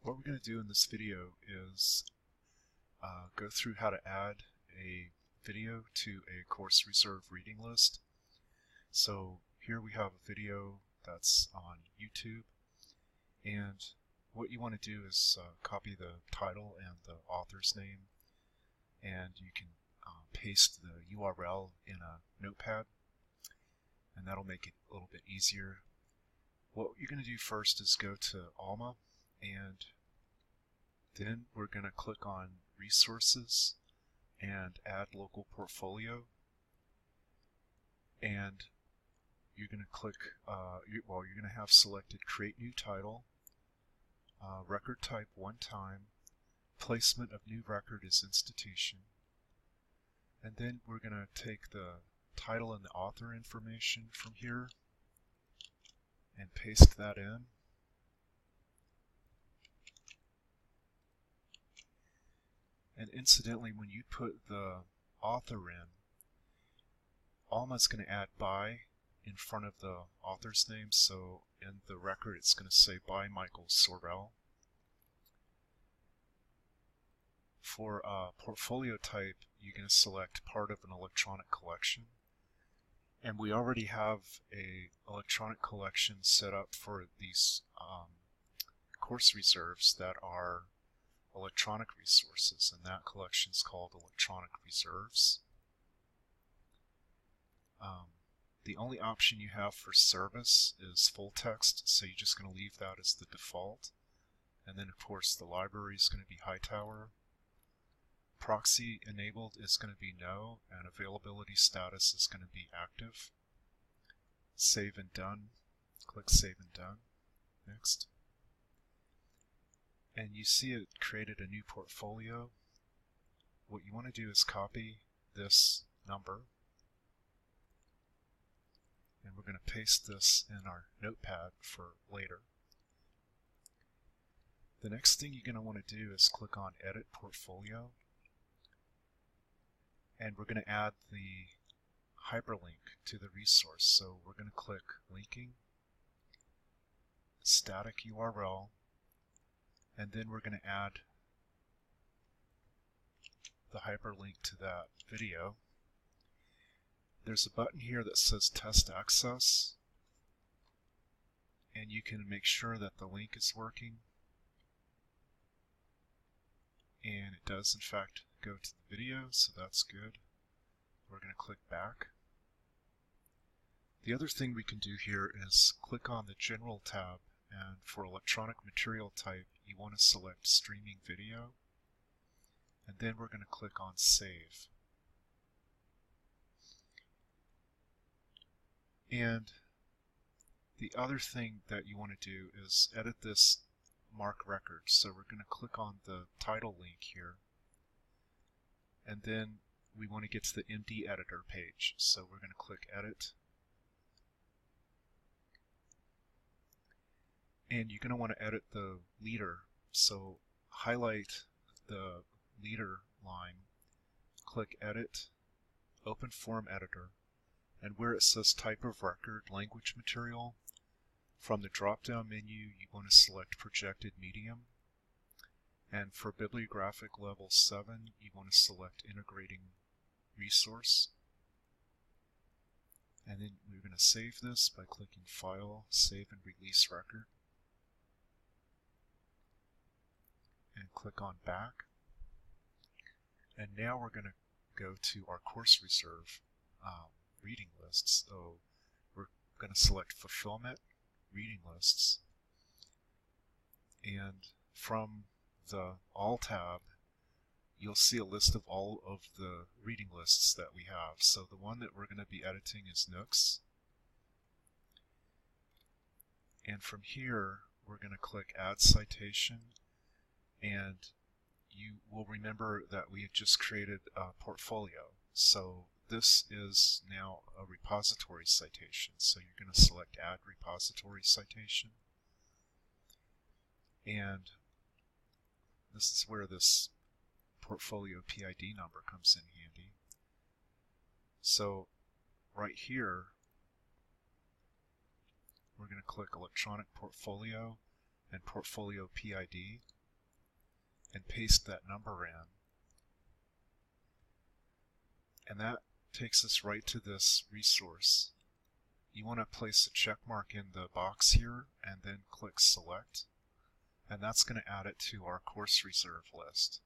What we're going to do in this video is go through how to add a video to a course reserve reading list. So here we have a video that's on YouTube, and what you want to do is copy the title and the author's name, and you can paste the URL in a notepad, and that'll make it a little bit easier. What you're going to do first is go to Alma, and then we're going to click on Resources and Add Local Portfolio, and you're going to click, you're going to have selected Create New Title, Record Type One Time, Placement of New Record is Institution, and then we're going to take the title and the author information from here and paste that in. And incidentally, when you put the author in, Alma's going to add by in front of the author's name, so in the record it's going to say by Michael Sorrell. For portfolio type, you're going to select part of an electronic collection. And we already have a electronic collection set up for these course reserves that are electronic resources, and that collection is called Electronic Reserves. The only option you have for service is full text, so you're just going to leave that as the default. And then of course the library is going to be Hightower. Proxy enabled is going to be no, and availability status is going to be active. Save and done. Click Save and Done. Next. And you see it created a new portfolio. What you want to do is copy this number, and we're going to paste this in our notepad for later. The next thing you're going to want to do is click on Edit Portfolio, and we're going to add the hyperlink to the resource. So we're going to click Linking, Static URL, and then we're going to add the hyperlink to that video. There's a button here that says Test Access, and you can make sure that the link is working, and it does in fact go to the video, so that's good. We're going to click back. The other thing we can do here is click on the General tab, and for electronic material type you want to select Streaming Video, and then we're going to click on Save. And the other thing that you want to do is edit this Mark Record. So we're going to click on the title link here, and then we want to get to the MD Editor page. So we're going to click Edit, and you're going to want to edit the leader. So highlight the leader line, click Edit, Open Form Editor, and where it says Type of Record, Language Material, from the drop-down menu you want to select Projected Medium, and for Bibliographic Level 7 you want to select Integrating Resource. And then we're going to save this by clicking File, Save and Release Record, and click on Back. And now we're going to go to our course reserve reading lists. So we're going to select Fulfillment, Reading Lists, and from the All tab you'll see a list of all of the reading lists that we have. So the one that we're going to be editing is Nooks, and from here we're going to click Add Citation, and you will remember that we had just created a portfolio. So this is now a repository citation, so you're going to select Add Repository Citation, and this is where this portfolio PID number comes in handy. So right here we're going to click Electronic Portfolio and Portfolio PID, and paste that number in. And that takes us right to this resource. You want to place a check mark in the box here and then click select, and that's going to add it to our course reserve list.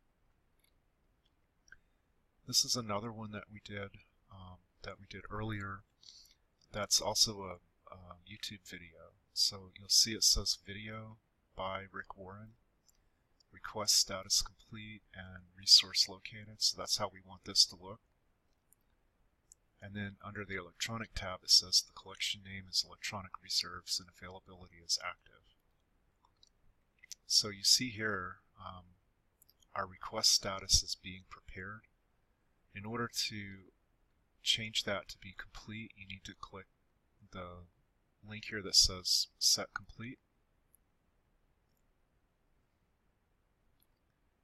This is another one that we did earlier. That's also a YouTube video. So you'll see it says video by Rick Warren, request status complete, and resource located. So that's how we want this to look. And then under the electronic tab it says the collection name is electronic reserves and availability is active. So you see here our request status is being prepared. In order to change that to be complete, you need to click the link here that says set complete.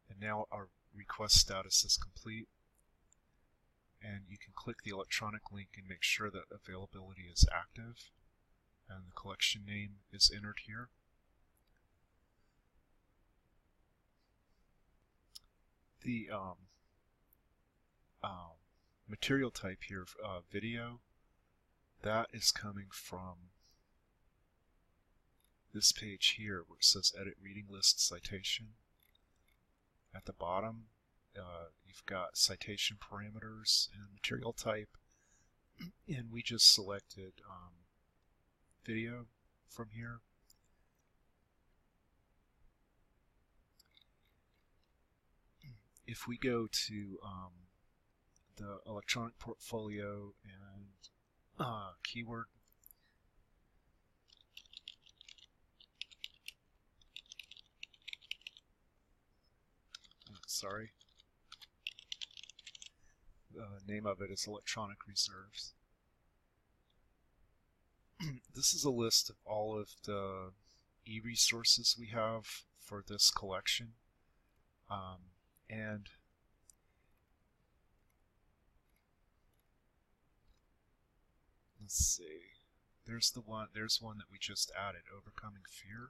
And now our request status is complete. And you can click the electronic link and make sure that availability is active and the collection name is entered here. The material type here, video, that is coming from this page here where it says edit reading list citation. At the bottom you've got citation parameters and material type, and we just selected video from here. If we go to the electronic portfolio and keyword, sorry, the name of it is electronic reserves. This is a list of all of the e-resources we have for this collection, and let's see, there's one that we just added, Overcoming Fear.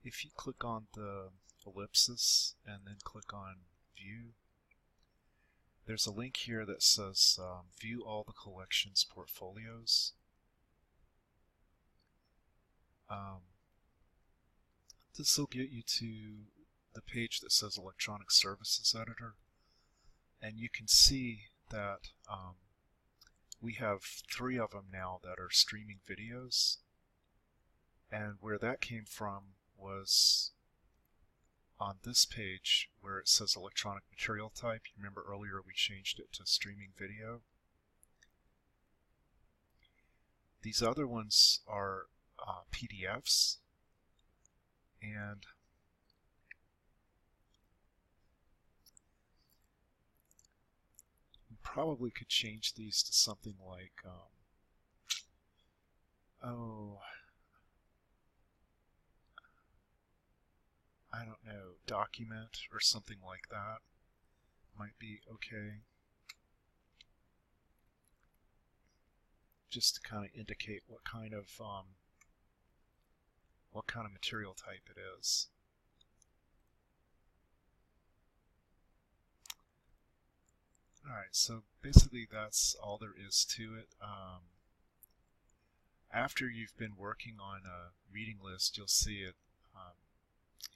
If you click on the ellipsis and then click on View, there's a link here that says View all the collection's portfolios. This will get you to the page that says Electronic Services Editor, and you can see that we have 3 of them now that are streaming videos, and where that came from was on this page where it says electronic material type. You remember earlier we changed it to streaming video. These other ones are PDFs, and we probably could change these to something like I don't know, document or something like that might be okay. Just to kind of indicate what kind of material type it is. Alright, so basically that's all there is to it. After you've been working on a reading list, you'll see it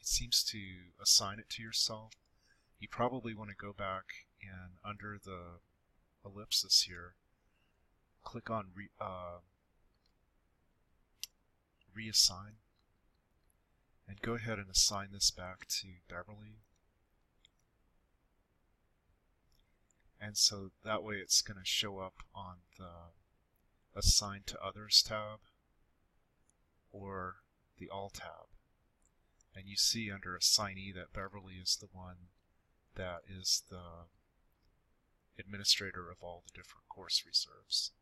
seems to assign it to yourself. You probably want to go back and under the ellipsis here, click on reassign, and go ahead and assign this back to Beverly. And so that way it's going to show up on the Assign to Others tab or the All tab. And you see under Assignee that Beverly is the one that is the administrator of all the different course reserves.